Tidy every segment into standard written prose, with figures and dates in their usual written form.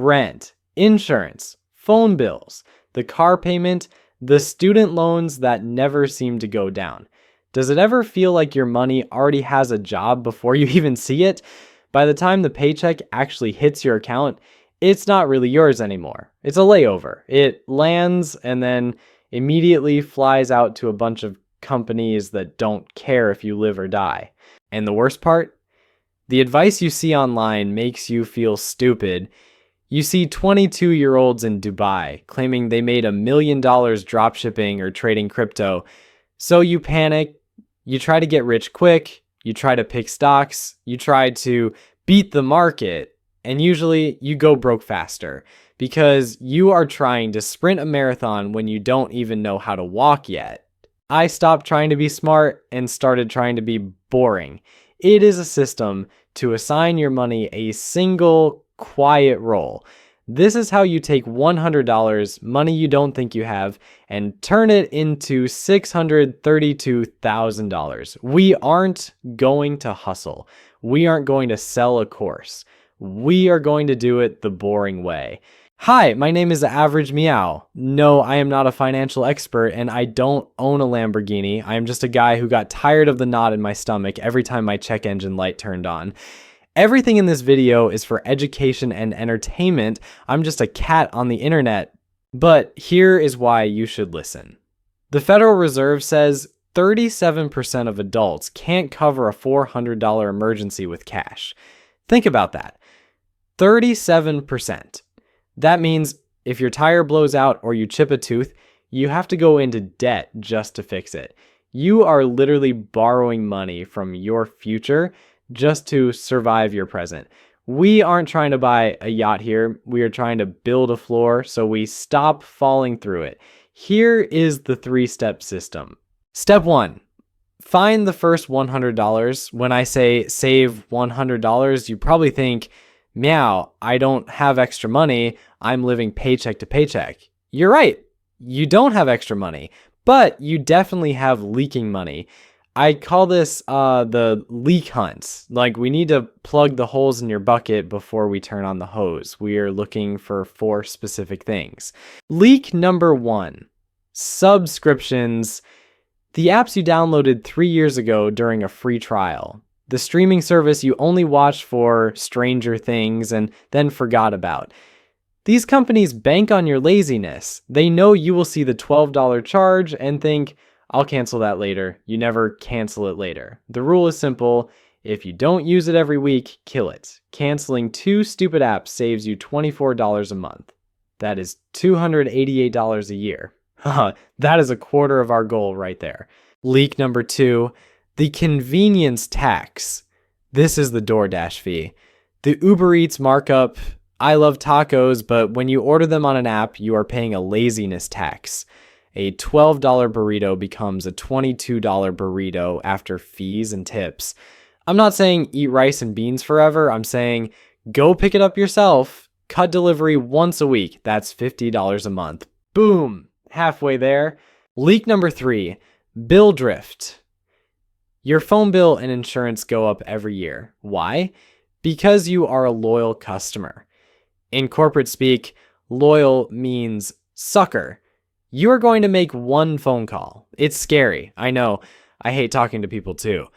rent, insurance, phone bills, the car payment, the student loans that never seem to go down. Does it ever feel like your money already has a job before you even see it? By the time the paycheck actually hits your account, it's not really yours anymore. It's a layover. It lands and then immediately flies out to a bunch of companies that don't care if you live or die. And the worst part? The advice you see online makes you feel stupid. You see 22-year-olds in Dubai claiming they made $1 million dropshipping or trading crypto. So you panic, you try to get rich quick, you try to pick stocks, you try to beat the market, and usually you go broke faster because you are trying to sprint a marathon when you don't even know how to walk yet. I stopped trying to be smart and started trying to be boring. It is a system to assign your money a single quiet role. This is how you take $100, money you don't think you have, and turn it into $632,000. We aren't going to hustle. We aren't going to sell a course. We are going to do it the boring way. Hi, my name is Average Meow. No, I am not a financial expert and I don't own a Lamborghini. I am just a guy who got tired of the knot in my stomach every time my check engine light turned on. Everything in this video is for education and entertainment. I'm just a cat on the internet. But here is why you should listen. The Federal Reserve says 37% of adults can't cover a $400 emergency with cash. Think about that. 37%. That means if your tire blows out or you chip a tooth, you have to go into debt just to fix it. You are literally borrowing money from your future just to survive your present. We aren't trying to buy a yacht here. We are trying to build a floor so we stop falling through it. Here is the 3-step system. Step 1, find the first $100. When I say save $100, you probably think, Meow, I don't have extra money. I'm living paycheck to paycheck. You're right. You don't have extra money, but you definitely have leaking money. I call this the leak hunt. Like, we need to plug the holes in your bucket before we turn on the hose. We are looking for 4 specific things. Leak number 1, subscriptions. The apps you downloaded 3 years ago during a free trial. The streaming service you only watched for Stranger Things and then forgot about. These companies bank on your laziness. They know you will see the $12 charge and think, I'll cancel that later. You never cancel it later. The rule is simple. If you don't use it every week, kill it. Canceling 2 stupid apps saves you $24 a month. That is $288 a year. That is a quarter of our goal right there. Leak number 2, the convenience tax. This is the DoorDash fee. The Uber Eats markup. I love tacos, but when you order them on an app, you are paying a laziness tax. A $12 burrito becomes a $22 burrito after fees and tips. I'm not saying eat rice and beans forever. I'm saying go pick it up yourself. Cut delivery once a week. That's $50 a month. Boom. Halfway there. Leak number 3, bill drift. Your phone bill and insurance go up every year. Why? Because you are a loyal customer. In corporate speak, loyal means sucker. You are going to make 1 phone call. It's scary. I know. I hate talking to people too.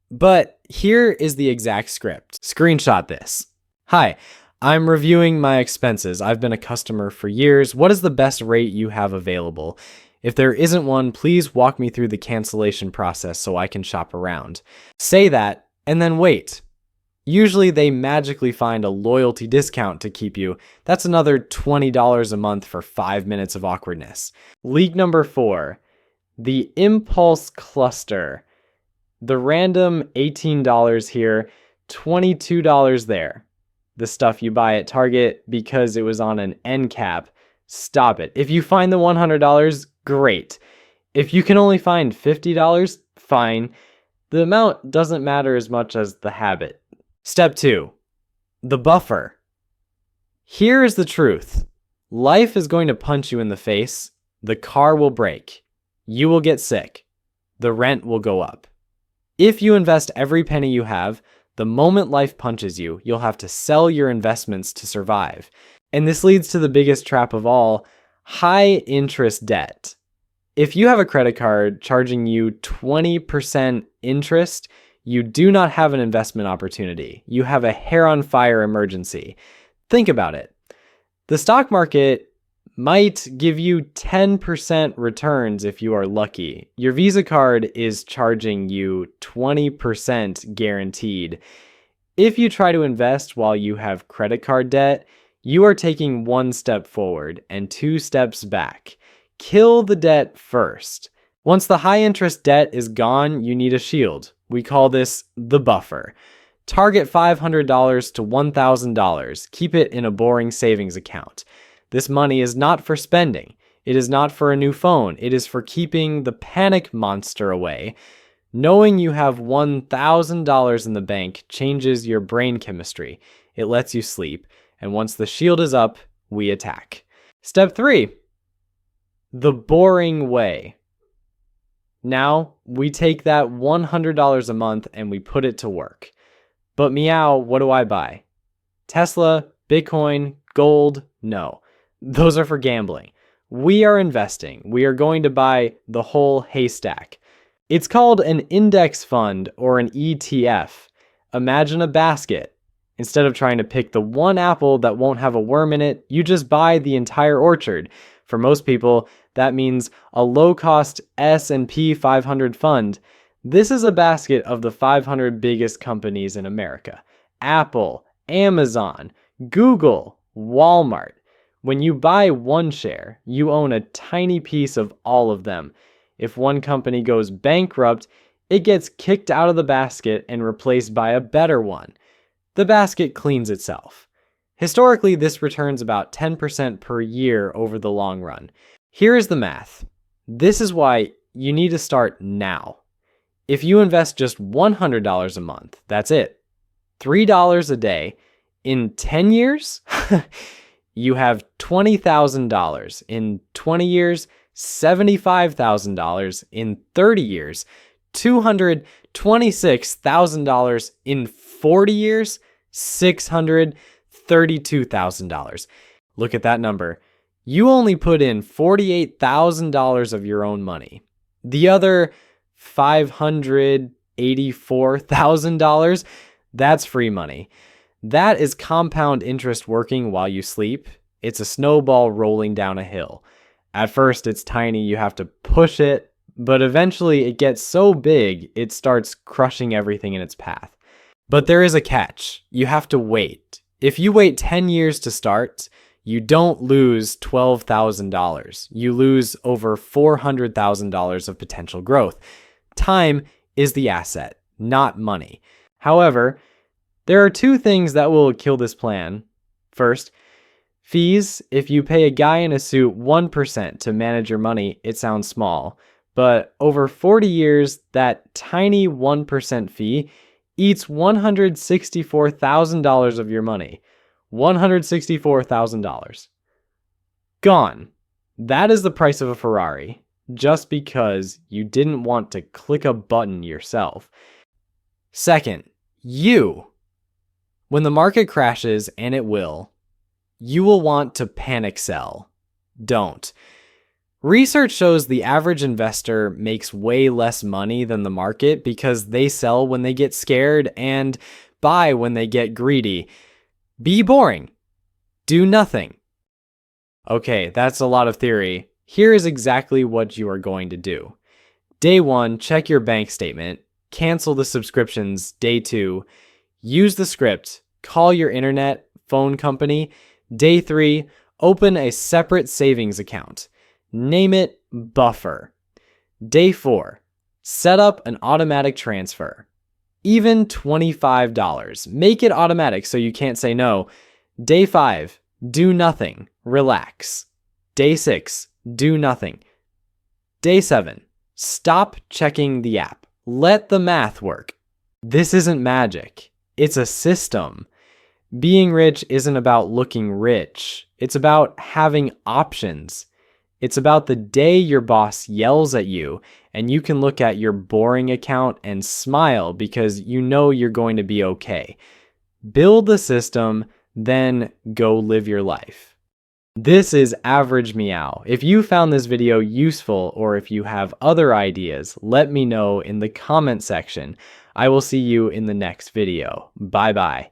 But here is the exact script. Screenshot this. Hi, I'm reviewing my expenses. I've been a customer for years. What is the best rate you have available? If there isn't one, please walk me through the cancellation process so I can shop around. Say that and then wait. Usually they magically find a loyalty discount to keep you. That's another $20 a month for 5 minutes of awkwardness. Leak number 4, the impulse cluster. The random $18 here, $22 there. The stuff you buy at Target because it was on an end cap. Stop it. If you find the $100, great. If you can only find $50, fine. The amount doesn't matter as much as the habit. Step 2, the buffer. Here is the truth. Life is going to punch you in the face. The car will break. You will get sick. The rent will go up. If you invest every penny you have, The moment life punches you, you'll have to sell your investments to survive. And this leads to the biggest trap of all, high interest debt. If you have a credit card charging you 20% interest, you do not have an investment opportunity. You have a hair on fire emergency. Think about it. The stock market might give you 10% returns if you are lucky. Your Visa card is charging you 20% guaranteed. If you try to invest while you have credit card debt, you are taking 1 step forward and 2 steps back. Kill the debt first. Once the high interest debt is gone, you need a shield. We call this the buffer. Target $500 to $1,000. Keep it in a boring savings account. This money is not for spending. It is not for a new phone. It is for keeping the panic monster away. Knowing you have $1,000 in the bank changes your brain chemistry. It lets you sleep. And once the shield is up, we attack. Step 3. The boring way. Now, we take that $100 a month and we put it to work. But Meow, what do I buy? Tesla, Bitcoin, gold? No. Those are for gambling. We are investing. We are going to buy the whole haystack. It's called an index fund or an ETF. Imagine a basket. Instead of trying to pick the one apple that won't have a worm in it, you just buy the entire orchard. For most people, that means a low-cost S&P 500 fund. This is a basket of the 500 biggest companies in America. Apple, Amazon, Google, Walmart. When you buy one share, you own a tiny piece of all of them. If one company goes bankrupt, it gets kicked out of the basket and replaced by a better one. The basket cleans itself. Historically, this returns about 10% per year over the long run. Here is the math. This is why you need to start now. If you invest just $100 a month, that's it. $3 a day. In 10 years, you have $20,000. In 20 years, $75,000. In 30 years, $226,000. In 40 years, $632,000. Look at that number. You only put in $48,000 of your own money. The other $584,000, that's free money. That is compound interest working while you sleep. It's a snowball rolling down a hill. At first, it's tiny, you have to push it, but eventually it gets so big, it starts crushing everything in its path. But there is a catch. You have to wait. If you wait 10 years to start, you don't lose $12,000. You lose over $400,000 of potential growth. Time is the asset, not money. However, there are 2 things that will kill this plan. First, fees. If you pay a guy in a suit 1% to manage your money, it sounds small. But over 40 years, that tiny 1% fee eats $164,000 of your money. $164,000. Gone. That is the price of a Ferrari, just because you didn't want to click a button yourself. Second, you. When the market crashes, and it will, you will want to panic sell. Don't. Research shows the average investor makes way less money than the market because they sell when they get scared and buy when they get greedy. Be boring. Do nothing. Okay, that's a lot of theory. Here is exactly what you are going to do. Day 1, check your bank statement. Cancel the subscriptions. Day 2, use the script. Call your internet phone company. Day 3, open a separate savings account. Name it Buffer. Day 4, set up an automatic transfer. Even $25. Make it automatic so you can't say no. Day 5, do nothing. Relax. Day 6, do nothing. Day 7, stop checking the app. Let the math work. This isn't magic. It's a system. Being rich isn't about looking rich. It's about having options. It's about the day your boss yells at you and you can look at your boring account and smile because you know you're going to be okay. Build the system, then go live your life. This is Average Meow. If you found this video useful or if you have other ideas, let me know in the comment section. I will see you in the next video. Bye bye.